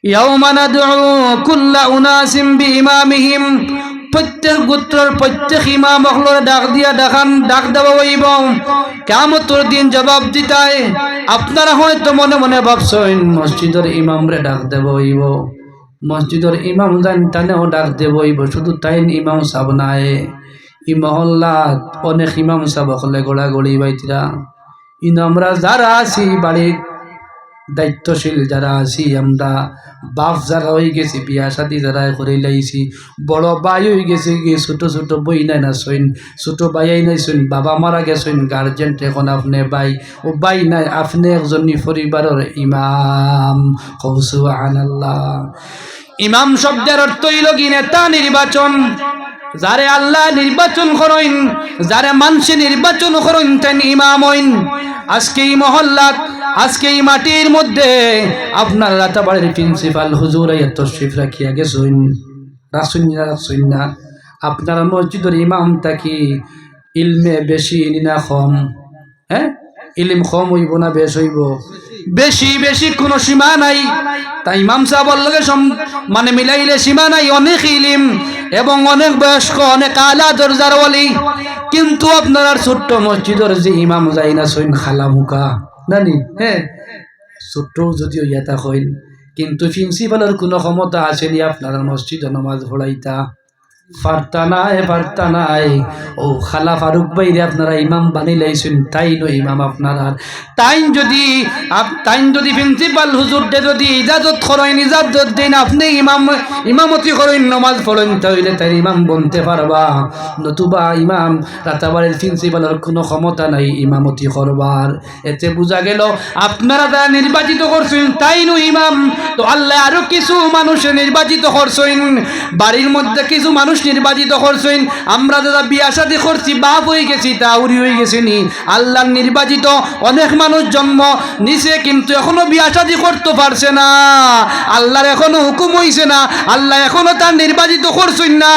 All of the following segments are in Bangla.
ইয়াউমা নাদউ কুল্লা উনাসিম বিইমামিহিম, প্রত্যেক গোত্রের প্রত্যেক ইমাম হলরে ডাক দিয়া ডাক দেওয়া হইব। কিয়ামতের দিন জবাব দিতায়। আপনারা হয়তো মনে মনে ভাবছেন মসজিদের ইমামরে ডাক দেব হইব, মসজিদের ইমাম জানতানেও ডাক দেব হইব, শুধু তাই ইমাম সাহেব নাই, ই মহল্লাত অনেক ইমাম সাহেব হলে গোড়াগড়ি বাইতিরা ইন আমরা যারা আছি বাড়ির দায়িত্বশীল যারা আছি, আমরা বাপ যারা হয়ে গেছি, বিয়া শাদি যারা করে লাইছি, বড় ভাই হয়ে গেছে গিয়ে, ছোট ছোট বই নাই না সইন, ছোট ভাই নাই সইন, বাবা মারা গেছেন, গার্জেন এখন আপনি ভাই, ও ভাই নাই আপনি একজন পরিবারের ইমাম। সুবহানাল্লাহ। ইমাম শব্দের অর্থ হইল কি নেতা নির্বাচন। যারে আল্লাহ নির্বাচন করেন, যারে মানুষে নির্বাচন করেন তেন ইমাম হইন। আজকে এই মহল্লাত, আজকে এই মাটির মধ্যে আপনার রাতাবাড়ির প্রিন্সিপাল হুজুর তশরিফ রাখিয়া গেছেন, রাখছেন না? আপনারা মসজিদের ইমামটা কি ইলমে বেশি না কম? হ্যাঁ, ইলম কম হইব না বেশ হইব? বেশি বেশি কোনো সীমা নাই। তাই ইমাম সাহেবের লগে মানে মিলাইলে সীমা নাই। অনেক ইলিম এবং অনেক বয়স্ক, অনেক আলা দরজার ওয়ালি, কিন্তু আপনার ছোট্ট মসজিদের যে ইমাম যাই না সইন খালামুকা নানি, হ্যাঁ, ছোট্ট যদিও ইয়াতা হইন, কিন্তু প্রিন্সিপালের কোনো ক্ষমতা আসেনি আপনার মসজিদে নামাজ পড়াইতা? পারতা নাই। ও খালা ফারুক ভাইরে আপনারা ইমাম বানি লাইছেন, তাই নয় ইমাম আপনারা। তাই যদি প্রিন্সিপাল হুজুরকে যদি ইজাজত করেন, ইজাজত দিন, আপনি ইমামতি করেন, নামাজ পড়েন, তাহলে তাই ইমাম বনতে পারবা। নতুবা ইমাম রাতাবাড়ির প্রিন্সিপালের কোনো ক্ষমতা নাই ইমামতি করবার। এতে বোঝা গেল আপনারা যারা নির্বাচিত করছেন তাই নয় ইমাম। তো আল্লাহ আরো কিছু মানুষ নির্বাচিত করছেন, বাড়ির মধ্যে কিছু মানুষ নির্বাচিত করছেন। আমরা যারা বিয়া শাদী করছি, বাপ হয়ে গেছি, তা উড়ি হয়ে গেছি নি? আল্লাহর নির্বাচিত অনেক মানুষ জন্ম নিছে, কিন্তু এখনো বিয়া শাদী করতে পারছে না। আল্লাহর এখনো হুকুম হইছে না, আল্লাহ এখনো তার নির্বাচিত করছেন না।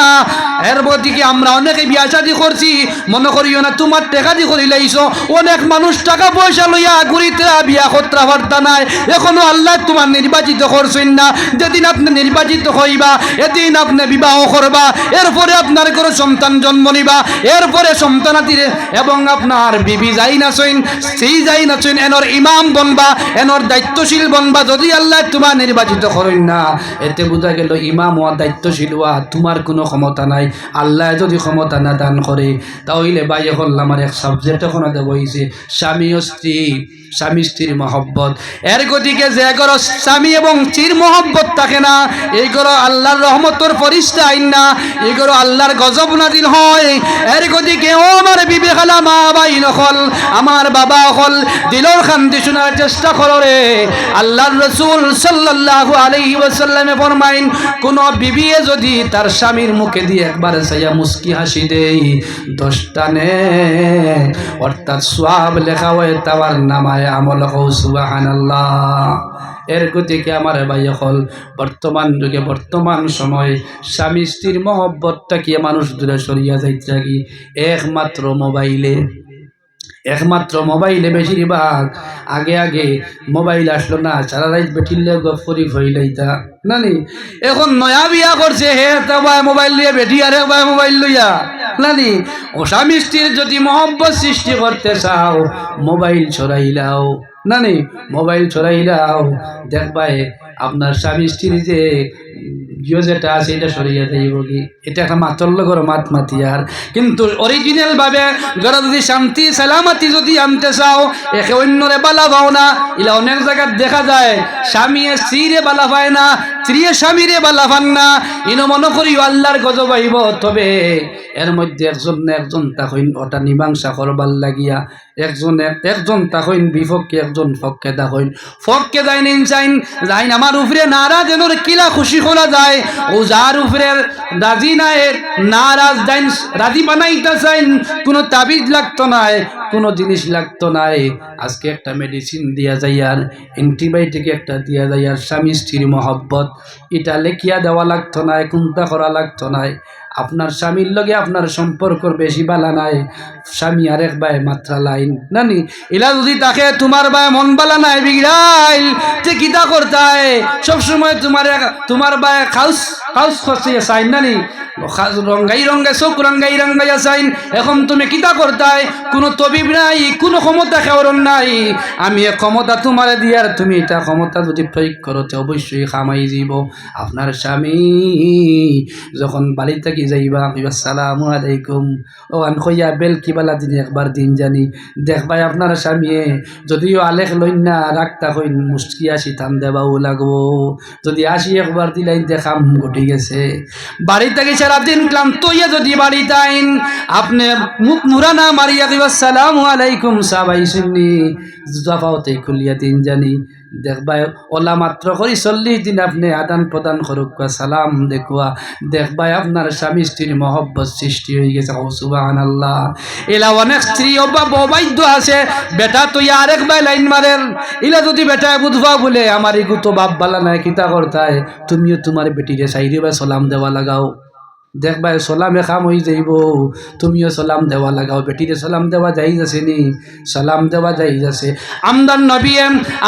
এর প্রতিকে আমরা অনেকে বিয়া শাদী করছি, মনে করিও না তোমার টাকা দিয়ে করি লাইছো। অনেক মানুষ টাকা পয়সা লইয়া ঘুরিতে বিয়া করতে পারতা নাই, এখনো আল্লাহ তোমার নির্বাচিত করছেন না। যেদিন আপনি নির্বাচিত হইবা, এদিন আপনি বিবাহ করবা, এরপরে আপনার কোনো সন্তান জন্ম নিবা, এরপরে সন্তানাতির এবং আপনার বিবি যাই না চইন, সেই যাই না চইন, এনর ইমাম বনবা, এনর দায়িত্বশীল বনবা। যদি আল্লাহ তোমার নির্বাচিত করেন না, এতে বোঝা গেল ইমাম হওয়া, দায়িত্বশীল হওয়া তোমার কোনো ক্ষমতা নাই। আল্লাহ যদি ক্ষমতা না দান করে, তাহলে বাইরে হল আমার এক সাবজেক্ট ওখানে দেব হয়েছে স্বামী ও স্ত্রী, স্বামী স্ত্রীর মহব্বত। এর গতিকে যে করো স্বামী এবং স্ত্রীর মহব্বত থাকে না, এই করো আল্লাহর রহমতর ফরিস্তা আইন না, এই করো আল্লাহর গজব নাজিল হয়। এর গতিকে ও আমার বিবি খালা, মা ভাই নকল, আমার বাবা হল, দিলর শান্তি শোনার চেষ্টা করো রে। আল্লাহর রাসূল সাল্লাল্লাহু আলাইহি ওয়াসাল্লামে ফরমাইন, কোন বিবিয়ে যদি তার স্বামীর মুখে দিয়ে একবার চাইয়া মুস্কি হাসি দেই, 10টা নে অর্থাৎ সওয়াব লেখা হয় তার নামায় আমল। সুবহানাল্লাহ। এর গতিকে আমার ভাই হল, বর্তমান যুগে, বর্তমান সময় স্বামী স্ত্রীর মহব্বতটা কি মানুষ দূরে সরিয়া যাইতে থাকি একমাত্র মোবাইলে। একমাত্র মোবাইলে বেশিরভাগ। আগে মোবাইল আসলো না, সারা রাত বেঠিলে গফরি হইলাইতা নানি। এখন নয়া বিয়া করছে, হে ভাই মোবাইল লিয়ে বেঠি, আরে ভাই মোবাইল লইয়া নানি। ও স্বামী স্ত্রীর যদি মহব্বত সৃষ্টি করতে চাও, মোবাইল ছড়াইলাও নানি, মোবাইল ছড়াইলাও, দেখবাই আপনার স্বামী স্ত্রী যে যেটা আছে এটা সরিয়ে যাইব কি। এটা একটা মাতর লগর মাতিয়ার, কিন্তু অরিজিনাল ভাবে যারা যদি শান্তি সালামতি যদি আনতে চাও, একে অন্যরে বালা পাও না। এলা অনেক জায়গায় দেখা যায় স্বামী স্ত্রীরে বালা পায় না, স্ত্রী স্বামীরে বালা পান না। ইনো মনে করি আল্লাহর গজব আইব। তবে এর মধ্যে একজন তাকইন ওটা মীমাংসা করবার লাগিয়া, একজন তাকইন বিপক্ষে, একজন পক্ষে তাকইন পক্ষে যাইন ইনসাইন যাইন আমার উপরে নারাজ এনোর কিলা খুশি করা যায়। ও যার উপরে রাজি নাই, নারাজ যাইন রাজি বানাইতে চাইন, কোনো তাবিজ লাগতো নাই, কোনো জিনিস লাগতো নাই। আজকে একটা মেডিসিন দিয়া যায়, আর অ্যান্টিবায়োটিক একটা দিয়া যায়, আর স্বামী স্ত্রীর মহব্বত এটা লেখিয়া দেওয়া লাগতো নাই, কোনটা করা লাগতো নাই। আপনার স্বামীর লগে আপনার সম্পর্ক বেশি বালা নাই, স্বামী আরেক ভাই মাত্রা লাইন নানি এলা যদি তাকে তোমার ভাই মন বালা নাই বিগড়াইল তে কিতা করতায় সবসময় তোমার ভাই খাউস খাউস খসিয়ে চাইন নানি রঙ্গাই রঙ্গাই চোখ রঙ্গাই রঙ্গাইয়া চাইন। এখন তুমি কিতা করতায়, কোনো তবিব নাই, কোনো ক্ষমতা খেওরন নাই, আমি এ ক্ষমতা তোমার দিয়ার তুমি এটা ক্ষমতা যদি প্রয়োগ করতে অবশ্যই খামাই যাব। আপনার স্বামী যখন বাড়ি থেকে যাইবা কইবা আসসালামু আলাইকুম ও আন কইয়া বেল কিবালা দিন একবার দিন জানি দেখবাই আপনার স্বামীয়ে যদিও আলেখ লইন না রাখতা কইন মুস্কি আসি থাম দেবাও লাগবো, যদি আসি একবার দিলাইন দেখাম ঘটে গেছে। বাড়ি থেকে সারাদিন ক্লান্ত হইয়া যদি বাড়ি তাইন আপনি মুখ মুরানা মারিয়া কইবা আসসালামু আলাইকুম সাবাই শুননি জুতা পাওতে খুলিয়া দিন জানি দেখবাই ওলা মাত্র করি 40 দিন আপনি আদান প্রদান করুক সালাম দেখুয়া দেখবাই আপনার স্বামী স্ত্রীর মহব্বত সৃষ্টি হয়ে গেছে। সুবহানাল্লাহ। এলা অনেক স্ত্রী অবাধ্য আছে, বেটা তুই আরেক ভাই লাইন মারেন, ইলা যদি বেটায় বুঝবা বলে আমার ইগু তো বাপ বালা নাই কিতা করতায়, তুমিও তোমার বেটিরে সাইরে বা সালাম দেওয়া লাগাও, দেখবা সালামে খাম হয়ে যাইব, তুমিও সালাম দেওয়া লাগাও। বেটিরে সালাম দেওয়া যাইজ আছে নি? সালাম দেওয়া যাইজ আছে। আমদার নবী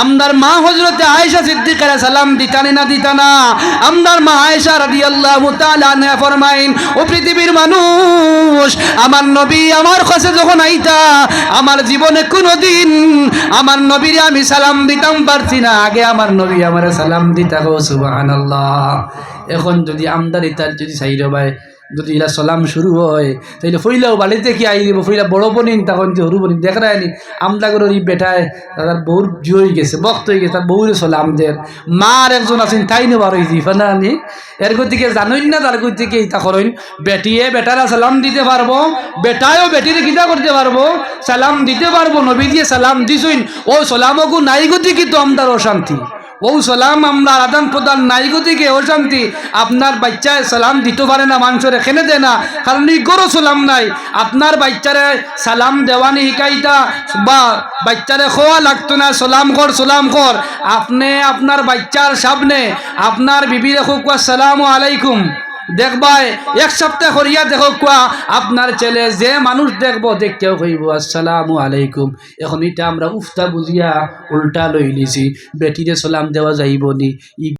আমদার মা হযরতে আয়েশা সিদ্দিকারে সালাম দিতানি না দিতানা? আমদার মা আয়েশা রাদিয়াল্লাহু তাআলা আনহা ফরমাইন, ও পৃথিবীর মানুষ, আমার নবী আমার কাছে যখন আইতা আমার জীবনে কোনোদিন আমার নবীরে আমি সালাম দিতাম পারছি না, আগে আমার নবী আমারে সালাম দিতা। সুবহানাল্লাহ। এখন যদি আমদারি তার যদি সাইরে ভাই যদি এরা সালাম শুরু হয় তাইলে ফইলাও বাড়িতে কি আই দিব, ফইলা বড় বনিন তখন যে হরু বনিন দেখা রায়নি আমদা করে এই বেটায় তার বউর জুই হয়ে গেছে, বক্ত হয়ে গেছে, তার বউরে সালাম দের। মার একজন আছেন তাই নে বার হয়েছি ফানি এর গতিকে জানোই না, তার গতিকে ইতা করেন বেটিয়ে বেটারা সালাম দিতে পারবো, বেটায়ও বেটিরে কিতা করতে পারবো, সালাম দিতে পারবো। নবী দিয়ে সালাম দিছইন, ও সালামকু নাই গতিকে তো আমদার অশান্তি, ও সালাম আমরা আদান প্রদান নাই গতিকে অশান্তি। আপনার বাচ্চায় সালাম দিতে পারে না, মানুষের এখানে দেয় না, কারণ গরো সালাম নাই। আপনার বাচ্চারে সালাম দেওয়ানি শিকাইতা বা বাচ্চারে খোয়া লাগতো না, সালাম কর। আপনি আপনার বাচ্চার সামনে আপনার বিবিরে খুব আসসালামু আলাইকুম দেখবাই, এক সপ্তাহ করিয়া দেখো কোয়া আপনার ছেলে যে মানুষ দেখবো দেখতেও কইব আসসালামু আলাইকুম। এখন এটা আমরা উফতা বুঝিয়া উল্টা লই লিছি, বেটিরে সালাম দেওয়া যাইব নি?